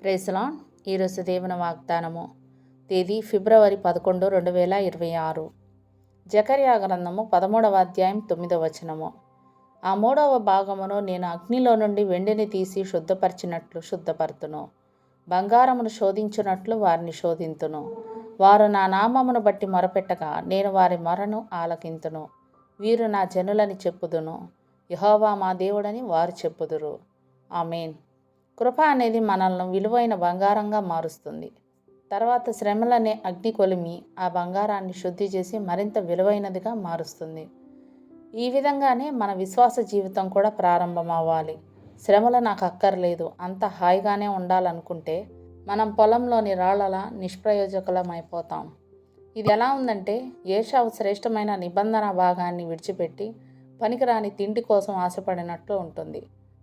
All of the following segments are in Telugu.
Praise lord. ఈరోజు దేవుని వాగ్దానము. తేదీ ఫిబ్రవరి 11, 2026. జకర్యా గ్రంథము 13వ అధ్యాయం 9వ వచనము. ఆ 3వ భాగమును నేను అగ్నిలో నుండి వెండిని తీసి శుద్ధపరిచినట్లు శుద్ధపరుతును, బంగారమును శోధించున్నట్లు వారిని శోధింతును. వారు నా నామమును బట్టి మొరపెట్టగా నేను వారి మొరను ఆలకింతును. వీరు నా జనులని చెప్పుదును, యెహోవా మా దేవుడని వారు చెప్పుదురు. ఆమేన్. కృప అనేది మనల్ని విలువైన బంగారంగా మారుస్తుంది. తర్వాత శ్రమలనే అగ్ని కొలిమి ఆ బంగారాన్ని శుద్ధి చేసి మరింత విలువైనదిగా మారుస్తుంది. ఈ విధంగానే మన విశ్వాస జీవితం కూడా ప్రారంభమవ్వాలి. శ్రమలు నాకు అక్కర్లేదు, అంత హాయిగానే ఉండాలనుకుంటే మనం పొలంలోని రాళ్ళలా నిష్ప్రయోజకులమైపోతాం. ఇది ఎలా ఉందంటే, ఏశావు శ్రేష్టమైన నిబంధన భాగాన్ని విడిచిపెట్టి పనికిరాని తిండి కోసం ఆశపడినట్లు ఉంటుంది.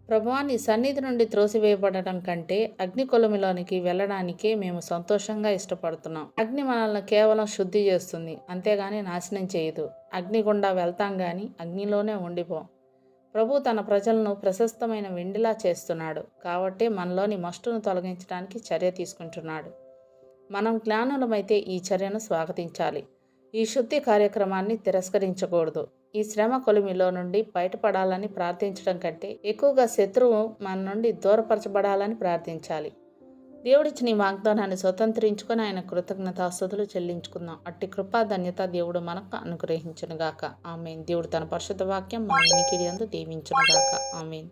ప్రభువా, నీ సన్నిధి నుండి త్రోసివేయబడటం కంటే అగ్ని కొలిమిలోనికి వెళ్ళడానికే మేము సంతోషంగా ఇష్టపడుతున్నాం. అగ్ని మనల్ని కేవలం శుద్ధి చేస్తుంది, అంతేగాని నాశనం చేయదు. అగ్ని గుండా వెళ్తాం కానీ అగ్నిలోనే ఉండిపోం. ప్రభు తన ప్రజలను ప్రశస్తమైన వెండిలా చేస్తున్నాడు కాబట్టి మనలోని మస్టును తొలగించడానికి చర్య తీసుకుంటున్నాడు. మనం జ్ఞానులమైతే ఈ చర్యను స్వాగతించాలి. ఈ శుద్ధి కార్యక్రమాన్ని తిరస్కరించకూడదు. ఈ శ్రమ కొలిమిలో నుండి బయటపడాలని ప్రార్థించడం కంటే ఎక్కువగా శత్రువు మన నుండి దూరపరచబడాలని ప్రార్థించాలి. దేవుడిచ్చిన ఈ వాగ్దానాన్ని స్వతంత్రించుకొని ఆయన కృతజ్ఞతాస్తుతులు చెల్లించుకుందాం. అట్టి కృపా ధన్యత దేవుడు మనకు అనుగ్రహించునుగాక. ఆమేన్. దేవుడు తన పరిశుద్ధ వాక్యం మన వినికిడి యందు దీవించునుగాక. ఆమేన్.